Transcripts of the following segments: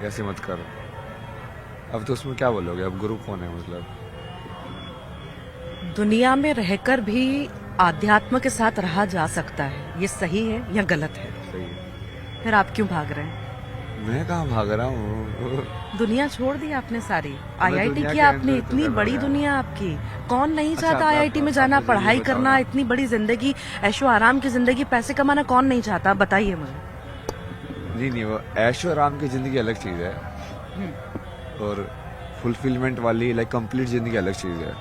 ऐसे मत करो। अब तो उसमें क्या बोलोगे, अब गुरु कौन है मतलब? दुनिया में रहकर भी आध्यात्म के साथ रहा जा सकता है, ये सही है या गलत है? सही है। फिर आप क्यों भाग रहे हैं? मैं कहाँ भाग रहा हूँ? दुनिया छोड़ दी आपने सारी। मैं आईआईटी दुनिया की के आपने, अंदर तो इतनी कर रहा हूँ बड़ी यार। दुनिया आपकी। कौन नहीं अच्छा, चाहता आईआईटी में आप जाना, मुझे ये पढ़ाई बताओ करना, ना। इतनी बड़ी जिंदगी, ऐशो आराम की जिंदगी, पैसे कमाना कौन नहीं चाहता? आप बताइए मुझे। नहीं नहीं, वो ऐशो आराम की जिंदगी अलग चीज है, और फुलफिलमेंट वाली लाइक कंप्लीट जिंदगी अलग चीज है।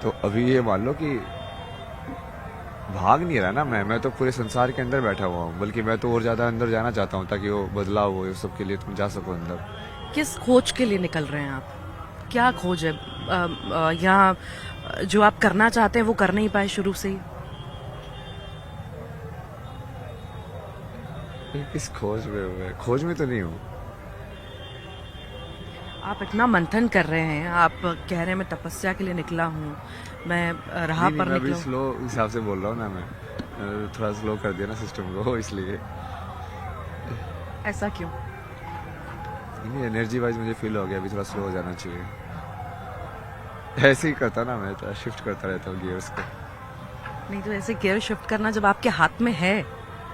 तो अभी ये मान लो कि भाग नहीं रहा ना मैं तो पूरे संसार के अंदर बैठा हुआ हूँ, बल्कि मैं तो और ज्यादा अंदर जाना चाहता हूँ ताकि वो बदलाव हो, इस सब के लिए तुम जा सको अंदर। किस खोज के लिए निकल रहे हैं आप? क्या खोज है? यहाँ जो आप करना चाहते हैं वो कर नहीं पाए शुरू से ही? किस खोज में हूँ मैं? खोज में तो नहीं हूँ। आप इतना मंथन कर रहे हैं, आप कह रहे हैं मैं तपस्या के लिए निकला हूँ, मैं राह नहीं नहीं, पर मैं अभी निकला हूँ। स्लो हिसाब से बोल रहा हूँ ना मैं। थोड़ा स्लो कर दिया ना सिस्टम को, इसलिए। ऐसा क्यों? नहीं, एनर्जी वाइज मुझे फील हो गया अभी थोड़ा स्लो हो जाना चाहिए। ऐसे ही करता ना मैं, तो शिफ्ट करता रहता हूँ गियर्स को। नहीं तो ऐसे गियर शिफ्ट करना जब आपके हाथ में है,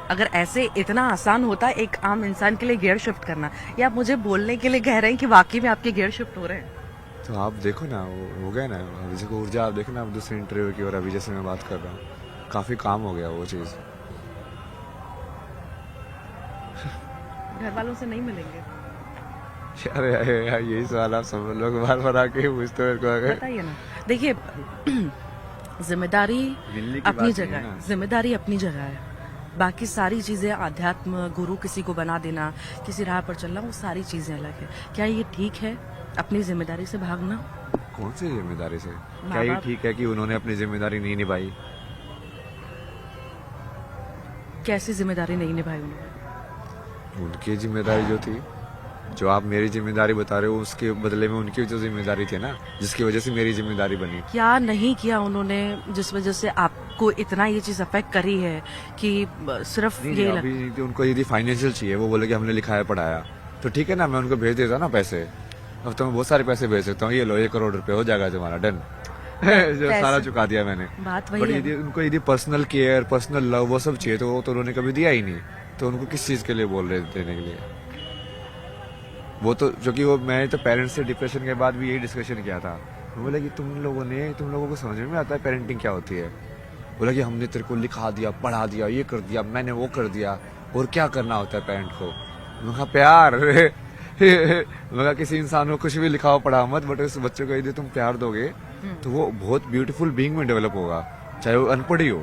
अगर ऐसे इतना आसान होता एक आम इंसान के लिए गियर शिफ्ट करना, या आप मुझे बोलने के लिए कह रहे हैं कि वाकई में आपके गियर शिफ्ट हो रहे हैं? तो आप देखो ना, वो हो गया ना अभी, जैसे ऊर्जा आप देखो ना, अब दूसरे इंटरव्यू की, और अभी जैसे मैं बात कर रहा हूँ, काफी काम हो गया वो चीज। घर वालों से नहीं मिलेंगे? अरे अरे यार, यही सवाल आप सब लोग बार बार आके पूछते हो मेरे को। अगर बताइए ना। देखिए, जिम्मेदारी मिलने की अपनी बात नहीं जगह है ना। है, जिम्मेदारी अपनी जगह है। बाकी सारी चीजें, आध्यात्म, गुरु किसी को बना देना, किसी राह पर चलना, वो सारी चीजें अलग है। क्या ये ठीक है अपनी जिम्मेदारी से भागना? कौन सी जिम्मेदारी से? माँ क्या ये बाप ठीक है कि उन्होंने अपनी जिम्मेदारी नहीं निभाई? कैसी जिम्मेदारी नहीं निभाई उन्होंने? उनकी जिम्मेदारी जो थी, जो आप मेरी जिम्मेदारी बता रहे हो, उसके बदले में उनकी जो जिम्मेदारी थी ना, जिसकी वजह से मेरी जिम्मेदारी बनी। क्या नहीं किया उन्होंने जिस वजह से आपको इतना ये चीज अफेक्ट करी है कि सिर्फ नहीं ये नहीं, अभी नहीं थी, उनको यदि फाइनेंशियल चाहिए, वो बोले कि हमने लिखाया पढ़ाया, तो ठीक है ना, मैं उनको भेज देता ना पैसे। अब तो मैं बहुत सारे पैसे भेज सकता हूँ, ये लो 1 करोड़ रुपए हो जाएगा तुम्हारा, डन। जो सारा पैसे- चुका दिया मैंने। बात वही बट है यदि ना। उनको यदि पर्सनल केयर, पर्सनल लव, वो सब चाहिए, तो वो तो उन्होंने कभी दिया ही नहीं। तो उनको किस चीज के लिए बोल रहे थे देने के लिए? वो तो जो कि वो, मैंने तो पेरेंट्स से डिप्रेशन के बाद भी यही डिस्कशन किया था। वो बोले कि तुम लोगों को समझ में आता है पेरेंटिंग क्या होती है? बोला कि हमने तेरे को लिखा दिया, पढ़ा दिया, ये कर दिया, मैंने वो कर दिया, और क्या करना होता है पेरेंट को? मैं कहा प्यार। मैं कहा किसी इंसान को कुछ भी लिखाओ पढ़ा मत, बट उस बच्चे को यदि तुम प्यार दोगे तो वो बहुत ब्यूटीफुल बीइंग में डेवलप होगा, चाहे वो अनपढ़ ही हो।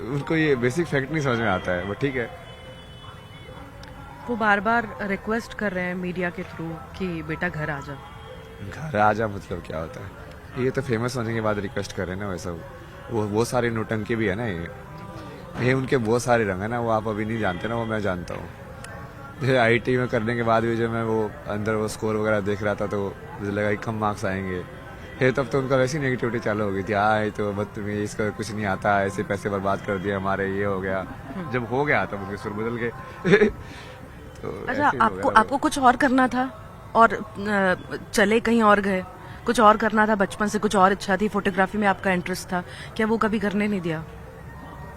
उनको ये बेसिक फैक्ट नहीं समझ में आता है, बट ठीक है। वो बार बार रिक्वेस्ट कर रहे हैं मीडिया के थ्रू कि बेटा घर आ जा। घर आ जा मतलब क्या होता है? ये तो फेमस होने के बाद रिक्वेस्ट कर रहे हैं ना, वैसा वो सारी नौटंकी भी है ना ये उनके बहुत सारे रंग है ना, वो आप अभी नहीं जानते ना, वो मैं जानता हूँ। जैसे आईटी में करने के बाद भी जो मैं वो अंदर वो स्कोर वगैरह देख रहा था, तो मुझे लगा कि कम मार्क्स आएंगे। फिर तब तो उनका वैसी नेगेटिविटी चालू हो गई थी, आए तो बदतमीज, इसका कुछ नहीं आता, ऐसे पैसे बर्बाद कर दिए हमारे, ये हो गया। जब हो गया तब उनके सुर बदल गए। तो अच्छा, ऐसे ही हो आपको गया आपको कुछ और करना था और चले कहीं और गए? कुछ और करना था बचपन से, कुछ और इच्छा थी, फोटोग्राफी में आपका इंटरेस्ट था, क्या वो कभी करने नहीं दिया?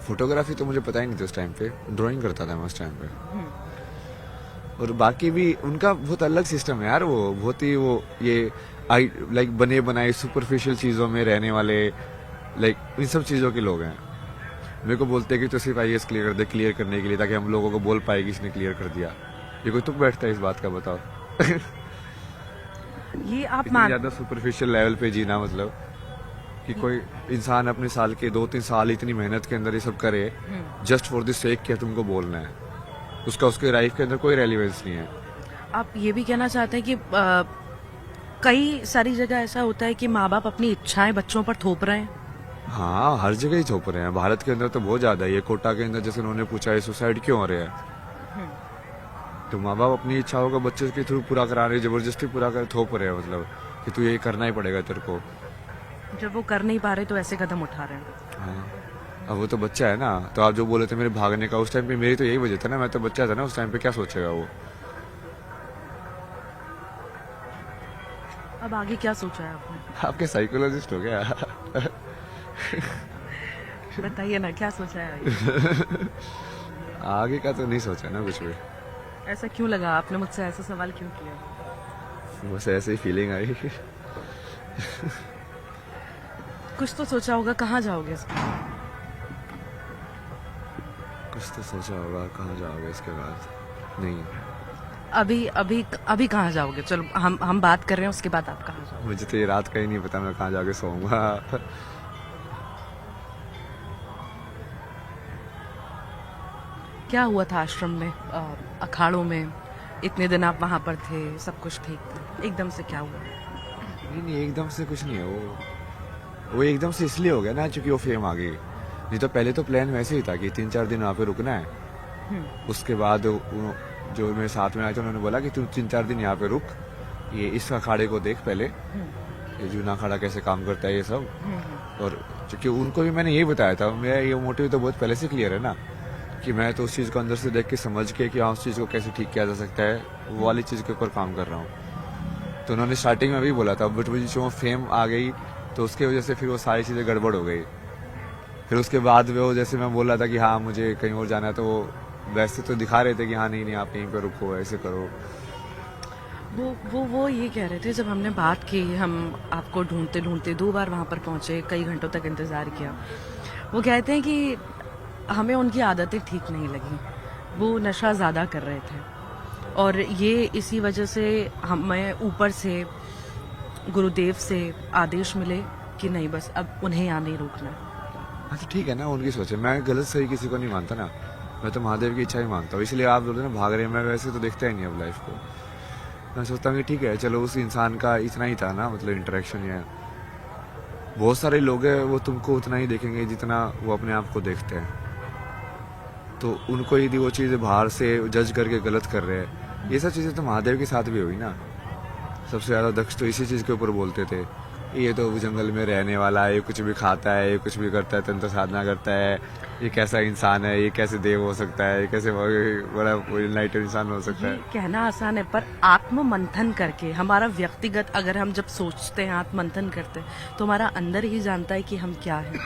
फोटोग्राफी तो मुझे पता ही नहीं था उस टाइम पे, ड्राइंग करता था मैं उस टाइम पे। और बाकी भी उनका बहुत अलग सिस्टम है यार, वो बहुत ही वो ये आई लाइक बने बनाए सुपरफिशियल चीजों में रहने वाले, लाइक इन सब चीजों के लोग हैं। मेरे को बोलते हैं कि तो सिर्फ आईएएस क्लियर कर दे, क्लियर करने के लिए, ताकि हम लोगों को बोल पाए कि इसने क्लियर कर दिया। ये कोई तुक बैठता है इस बात का, बताओ? ये आप इतनी मान ज्यादा सुपरफिशियल लेवल पे जीना, मतलब कि कोई इंसान अपने साल के 2-3 साल इतनी मेहनत के अंदर ये सब करे, जस्ट फॉर द सेक कि तुमको बोलना है, उसका उसके लाइफ के अंदर कोई रेलिवेंस नहीं है। आप ये भी कहना चाहते हैं कि कई सारी जगह ऐसा होता है कि माँ बाप अपनी इच्छाएं बच्चों पर थोप रहे हैं? हाँ, हर जगह ही थोप रहे हैं, भारत के अंदर तो बहुत ज्यादा है। ये कोटा के अंदर जैसे उन्होंने पूछा है सुसाइड क्यों हो रहे हैं, तो माँ बाप अपनी इच्छाओं को बच्चे के थ्रू पूरा करा रहे हैं, जबरदस्ती पूरा कर थोप रहे हैं, मतलब कि तू ये करना ही पड़ेगा तेरे को। जब वो कर नहीं पा रहे तो ऐसे कदम उठा रहे हैं। हाँ। अब वो तो बच्चा है ना, तो आप जो बोले थे मेरे भागने का, उस टाइम पे मेरी तो यही वजह था ना, मैं तो बच्चा था ना उस टाइम पे, क्या सोचेगा वो। अब आगे क्या सोचा है आपने? आपके साइकोलॉजिस्ट हो गया। बताइए ना, क्या सोचा है आगे? आगे का तो नहीं सोचा ना कुछ भी, ऐसा क्यों लगा, आपने मुझसे ऐसा सवाल क्यों किया? बस ऐसे ही फीलिंग आई। कुछ तो सोचा होगा, कहाँ जाओगे इसके बाद? कुछ तो सोचा होगा, कहाँ जाओगे इसके बाद? नहीं, अभी अभी अभी कहाँ जाओगे? चलो हम बात कर रहे हैं, उसके बाद आप कहाँ जाओगे? मुझे तो ये रात का ही नहीं पता मैं कहाँ जाके सोऊंगा। क्या हुआ था आश्रम में, अखाड़ों में? इतने दिन आप वहां पर थे, सब कुछ ठीक था, एकदम से क्या हुआ? नहीं नहीं, एकदम से कुछ नहीं है वो एकदम से इसलिए हो गया ना क्योंकि वो फेम आ गई। नहीं तो पहले तो प्लान वैसे ही था कि 3-4 दिन वहाँ पे रुकना है। उसके बाद जो मेरे साथ में आए थे उन्होंने बोला कि तू 3-4 दिन यहाँ पे रुक, ये इस अखाड़े को देख पहले, ये जूना अखाड़ा कैसे काम करता है ये सब। और क्योंकि उनको भी मैंने यही बताया था, मेरा ये मोटिव तो बहुत पहले से क्लियर है ना, कि मैं तो उस चीज़ को अंदर से देख के समझ के कि हाँ उस चीज़ को कैसे ठीक किया जा सकता है, वो वाली चीज़ के ऊपर काम कर रहा हूँ। तो उन्होंने स्टार्टिंग में भी बोला था, बट मुझे जो फेम आ गई तो उसके वजह से फिर वो सारी चीज़ें गड़बड़ हो गई। फिर उसके बाद वो जैसे मैं बोल रहा था कि हाँ मुझे कहीं और जाना है, तो वो वैसे तो दिखा रहे थे कि हाँ नहीं नहीं आप यहीं पे रुको, ऐसे करो। वो ये कह रहे थे, जब हमने बात की, हम आपको ढूंढते ढूंढते 2 बार वहां पर पहुंचे, कई घंटों तक इंतजार किया। वो कहते हैं कि हमें उनकी आदतें ठीक नहीं लगी, वो नशा ज़्यादा कर रहे थे, और ये इसी वजह से हमें ऊपर से गुरुदेव से आदेश मिले कि नहीं, बस अब उन्हें यहाँ नहीं रोकना। हाँ तो ठीक है ना, उनकी सोच है, मैं गलत सही किसी को नहीं मानता ना, मैं तो महादेव की इच्छा ही मानता हूँ। इसलिए आप बोलते ना भाग रहे हैं, मैं वैसे तो देखता ही नहीं अब लाइफ को। मैं सोचता हूँ कि ठीक है चलो, उस इंसान का इतना ही था ना, मतलब इंटरेक्शन या बहुत सारे लोग हैं वो तुमको उतना ही देखेंगे जितना वो अपने आप को देखते हैं। तो उनको यदि वो चीज़ें बाहर से जज करके गलत कर रहे हैं, ये सब चीज़ें तो महादेव के साथ भी हुई ना। सबसे ज़्यादा दक्ष तो इसी चीज़ के ऊपर बोलते थे, ये तो जंगल में रहने वाला है, ये कुछ भी खाता है, ये कुछ भी करता है, तंत्र साधना करता है, ये कैसा इंसान है, ये कैसे देव हो सकता है, ये कैसे बड़ा इनलाइटेड इंसान हो सकता ये है। कहना आसान है, पर आत्म मंथन करके हमारा व्यक्तिगत, अगर हम जब सोचते हैं, आत्म मंथन करते हैं, तो हमारा अंदर ही जानता है कि हम क्या हैं।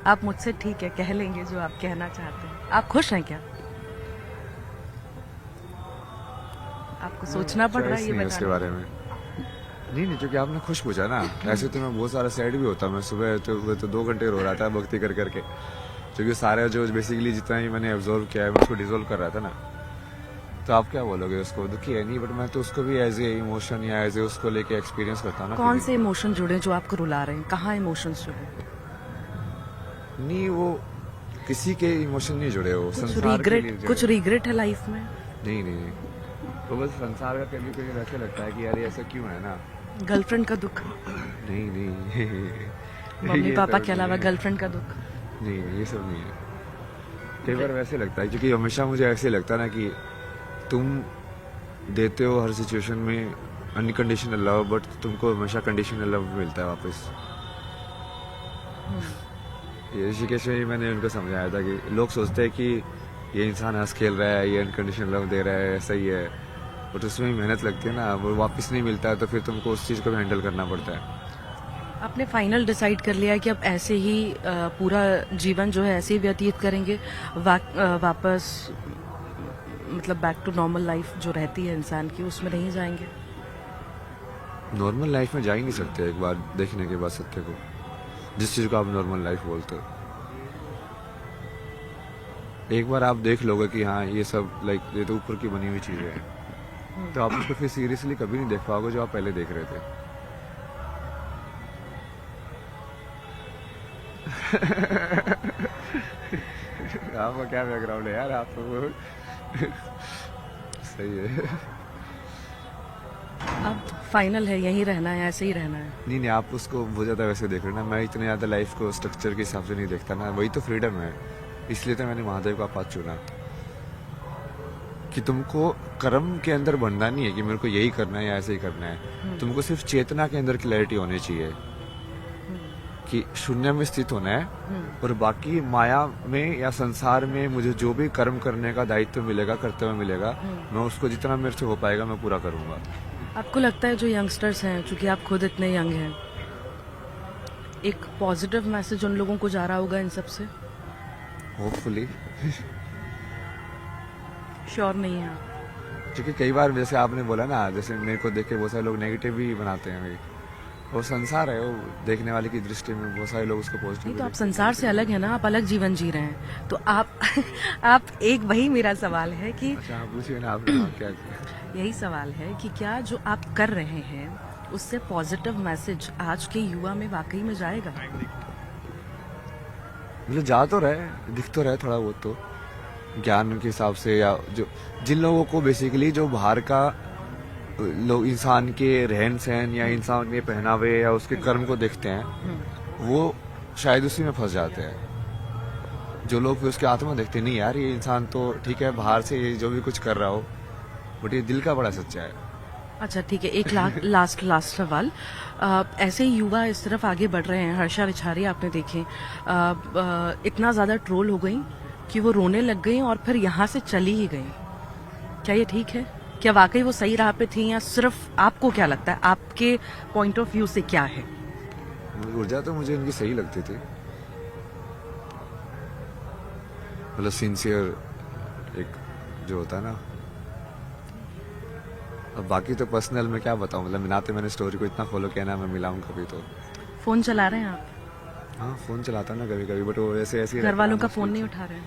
आप मुझसे ठीक है कह लेंगे जो आप कहना चाहते हैं। आप खुश हैं क्या? आपको सोचना पड़ रहा है Choice ये नहीं है उसके बताने बारे में। नहीं नहीं, क्योंकि आपने खुश पूछा ना, ऐसे तो मैं बहुत सारा सैड भी होता, मैं सुबह तो 2 घंटे रो रहा था भक्ति कर करके, क्योंकि सारे जो बेसिकली जितना ही मैंने ऑब्जर्व किया है मैं उसको डिजोल्व कर रहा था ना। तो आप क्या बोलोगे, उसको दुखी है नहीं, बट मैं तो उसको भी एज ए इमोशन या एज ए उसको लेके एक्सपीरियंस करता हूँ ना। कौन से इमोशन जुड़े जो आपको रुला रहे हैं? कहाँ इमोशंस जुड़े? नहीं, वो किसी के इमोशन नहीं जुड़े, वो कुछ संसार के लिए रिग्रेट, जुड़े। कुछ रिग्रेट है लाइफ में? नहीं नहीं नहीं, तो बस संसार का कभी कभी ऐसे लगता है कि यार ये ऐसा क्यों है ना। गर्लफ्रेंड का दुख? नहीं नहीं। मम्मी ये पापा सब के अलावा नहीं है। गर्लफ्रेंड का दुख? नहीं नहीं, ये सब नहीं है। कई बार वैसे लगता है, क्योंकि हमेशा मुझे ऐसे लगता है ना कि तुम देते हो हर सिचुएशन में अनकंडीशनल लव, बट तुमको हमेशा कंडीशनल लव मिलता है वापस। ये ऋषिकेश में ही मैंने उनको समझाया था कि लोग सोचते हैं कि ये इंसान हंस खेल रहा है, ये अनकंडीशनल लव दे रहा है, ऐसा ही है, बट उसमें ही मेहनत लगती है ना, वो वापस नहीं मिलता है, तो फिर तुमको उस चीज़ को भी हैंडल करना पड़ता है। आपने फाइनल डिसाइड कर लिया है कि अब ऐसे ही पूरा जीवन जो है ऐसे ही व्यतीत करेंगे, वापस मतलब बैक टू नॉर्मल लाइफ जो रहती है इंसान की, उसमें नहीं जाएंगे? नॉर्मल लाइफ में जा ही नहीं सकते एक बार देखने के बाद सत्य को, जिस चीज़ को आप नॉर्मल लाइफ बोलते हो। एक बार आप देख लोगे कि हाँ ये सब लाइक ये तो ऊपर की बनी हुई चीज़ें हैं, तो आप उसको फिर सीरियसली कभी नहीं देख पाओगे जो आप पहले देख रहे थे। आपका क्या बैकग्राउंड है यार, आप तो सही है। अब फाइनल है, यहीं रहना है, ऐसे ही रहना है? नहीं नहीं, आप उसको बहुत ज़्यादा वैसे देख रहे हो ना, मैं इतने ज़्यादा लाइफ को स्ट्रक्चर के हिसाब से नहीं देखता ना, वही तो फ्रीडम है। इसलिए तो मैंने महादेव का पाथ चुना कि तुमको कर्म के अंदर बनना नहीं है कि मेरे को यही करना है या ऐसे ही करना है, तुमको सिर्फ चेतना के अंदर क्लैरिटी होनी चाहिए। कि शून्य में स्थित होना है और बाकी माया में या संसार में मुझे जो भी कर्म करने का दायित्व मिलेगा, कर्तव्य मिलेगा, मैं उसको जितना मेरे से हो पाएगा मैं पूरा करूंगा। आपको लगता है जो यंगस्टर्स हैं, चूंकि आप खुद इतने यंग हैं, एक पॉजिटिव मैसेज उन लोगों को जा रहा होगा इन सब से? होपफुली। श्योर नहीं है आप? क्योंकि कई बार जैसे आपने बोला ना, जैसे मेरे को देख के बहुत सारे लोग नेगेटिव भी बनाते हैं भाई। वो संसार है, वो देखने वाले की दृष्टि में बहुत सारे लोग उसको पॉजिटिव। नहीं तो आप संसार से अलग है ना, आप अलग जीवन जी रहे हैं, तो आप आप एक वही मेरा सवाल है कि अच्छा आप पूछिए ना, आपने क्या किया? यही सवाल है कि क्या जो आप कर रहे हैं उससे पॉजिटिव मैसेज आज के युवा में वाकई में जाएगा? मतलब जा तो रहे, दिख तो रहे थोड़ा बहुत तो ज्ञान के हिसाब से, या जो जिन लोगों को बेसिकली जो बाहर का लोग इंसान के रहन सहन या इंसान के पहनावे या उसके कर्म को देखते हैं, वो शायद उसी में फंस जाते हैं। जो लोग फिर उसकी आत्मा देखते नहीं, यार ये इंसान तो ठीक है बाहर से ये जो भी कुछ कर रहा हो, बट ये दिल का बड़ा सच्चा है। अच्छा ठीक है, एक लास्ट सवाल। ऐसे ही युवा इस तरफ आगे बढ़ रहे हैं, हर्षा विचारी आपने देखे इतना ज्यादा ट्रोल हो गई कि वो रोने लग गई और फिर यहाँ से चली ही गई। क्या ये ठीक है? क्या वाकई वो सही राह पे थी, या सिर्फ आपको क्या लगता है, आपके पॉइंट ऑफ व्यू से क्या है? ऊर्जा तो मुझे इनकी सही लगती थी, मतलब सिंसियर एक जो होता है ना। अब बाकी तो पर्सनल में क्या बताऊं, मतलब ना तो मैंने स्टोरी को इतना फॉलो किया ना मैं मिला हूं कभी तो। फोन चला रहे हैं आप? हाँ फोन चलाता ना कभी कभी, बट वो ऐसे ऐसे घर वालों का फोन नहीं उठा रहे हैं?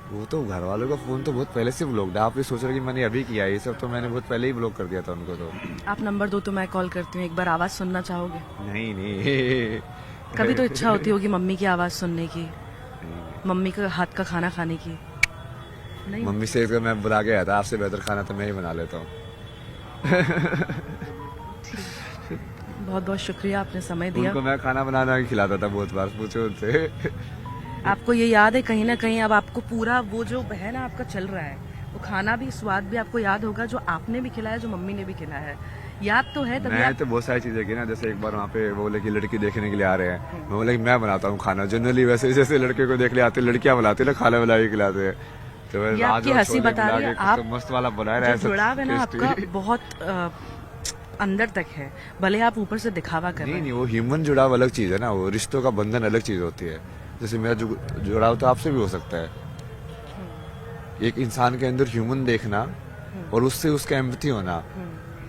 वो तो घर वालों का फोन तो बहुत पहले से ब्लॉक्ड है। आप ये सोच रहे कि मैंने अभी किया, ये सब तो मैंने बहुत पहले ही ब्लॉक कर दिया था उनको। तो आप नंबर दो तो मैं कॉल करती हूँ, एक बार आवाज सुनना चाहोगे? नहीं नहीं कभी तो इच्छा होती होगी मम्मी की आवाज सुनने की, मम्मी का हाथ का खाना खाने की? नहीं? मम्मी से अगर मैं बुला के आया था, आपसे बेहतर खाना तो मैं ही बना लेता हूँ। बहुत बहुत शुक्रिया, आपने समय दिया। उनको मैं खाना बनाना खिलाता था बहुत बार, पूछो उनसे। आपको ये याद है कहीं ना कहीं, अब आपको पूरा वो जो है ना आपका चल रहा है, वो खाना भी स्वाद भी आपको याद होगा, जो आपने भी खिलाया, जो मम्मी ने भी खिलाया है, याद तो है? तभी मैं तो बहुत सारी चीजें की ना, जैसे एक बार वहाँ पे वो बोले कि लड़की देखने के लिए आ रहे हैं, मैं बोला कि मैं बनाता हूँ खाना। जनरली वैसे जैसे लड़के को देख ले आते, लड़कियां बनाती है ना, खाना बना के खिलाते हैं। तो ये आपकी हंसी बता रही है, आप मस्त वाला बना रहा है, जो जुड़ाव है ना आपका बहुत अंदर तक है, भले आप ऊपर से दिखावा कर रहे हैं। नहीं, वो ह्यूमन जुड़ाव अलग चीज है ना, वो रिश्तों का बंधन अलग चीज होती है। जैसे मेरा जुड़ाव तो आपसे भी हो सकता है, एक इंसान के अंदर ह्यूमन देखना और उससे उसका एम्पैथी होना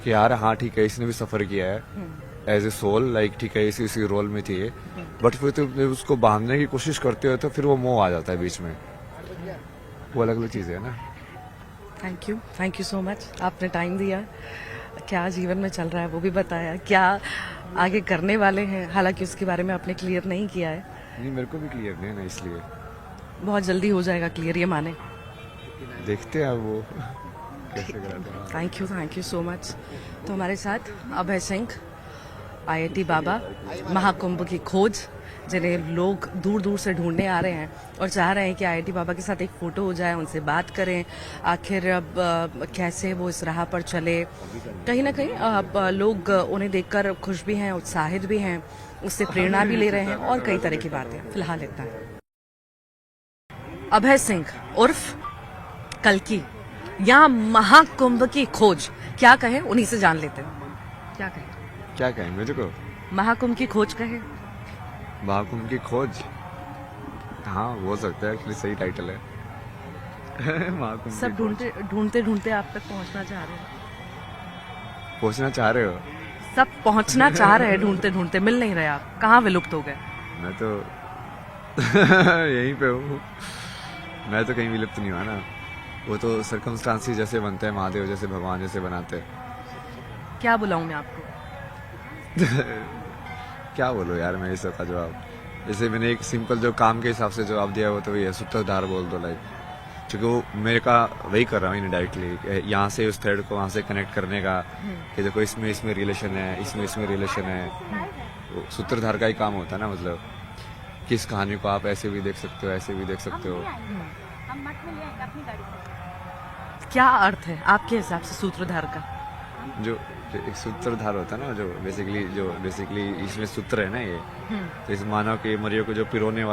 कि यार हाँ ठीक है इसने भी सफर किया है एज ए सोल, लाइक ठीक है इसी रोल में थी, बट फिर तो उसको बांधने की कोशिश करते हो तो फिर वो मोह आ जाता है बीच में, वो अलग अलग चीजें है ना। थैंक यू सो मच, आपने टाइम दिया। क्या जीवन में चल रहा है वो भी बताया, क्या आगे करने वाले हैं, हालांकि उसके बारे में आपने क्लियर नहीं किया है। नहीं मेरे को भी क्लियर नहीं है ना, इसलिए बहुत जल्दी हो जाएगा क्लियर, ये माने। देखते हैं वो कैसे कराते हैं। Thank you so much. तो हमारे साथ अभय सिंह, IIT बाबा, महाकुंभ की खोज, जिन्हें लोग दूर दूर से ढूंढने आ रहे हैं और चाह रहे हैं कि IIT बाबा के साथ एक फोटो हो जाए, उनसे बात करें, आखिर अब कैसे वो इस राह पर चले। कहीं ना कहीं अब लोग उन्हें देखकर खुश भी हैं, उत्साहित भी हैं, उससे प्रेरणा भी ले रहे हैं और कई तरह की बातें। फिलहाल इतना है। अभय सिंह उर्फ कल्कि या महाकुंभ की खोज, क्या कहें उन्हीं से जान लेते हैं। क्या कहें मुझे को महाकुंभ की खोज कहें? महाकुंभ की खोज, हाँ हो सकता है, एक्चुअली सही टाइटल है। महाकुंभ सब ढूंढते ढूंढते आप तक पहुंचना चाह रहे हैं। पहुंचना चाह रहे हो? सब पहुंचना चाह रहे हैं, ढूंढते ढूंढते मिल नहीं रहे आप, कहाँ विलुप्त हो गए? मैं तो यहीं पे हूँ, मैं तो कहीं विलुप्त नहीं हुआ ना। वो तो सर्कमस्टांसेस जैसे बनते हैं, महादेव जैसे भगवान जैसे बनाते हैं। क्या बुलाऊं मैं आपको? क्या बोलो यार मैं इस सब का जवाब, जैसे मैंने एक सिंपल जो काम के हिसाब से जवाब दिया वो तो वही है, सूत्रधार बोल दो। लाइक क्योंकि वो मेरे का वही कर रहा हूँ इनडायरेक्टली, यहाँ से उस थ्रेड को वहाँ से कनेक्ट करने का कि देखो इसमें रिलेशन है, इसमें रिलेशन है। वो सूत्रधार का ही काम होता है ना, मतलब किस कहानी को आप ऐसे भी देख सकते हो, ऐसे भी देख सकते हो। क्या अर्थ है आपके हिसाब से सूत्रधार का? जो जो एक सूत्रधार होता है ना, जो बेसिकली इसमें सूत्र है ना ये, तो इस मानव के मरियो को जो पिरोने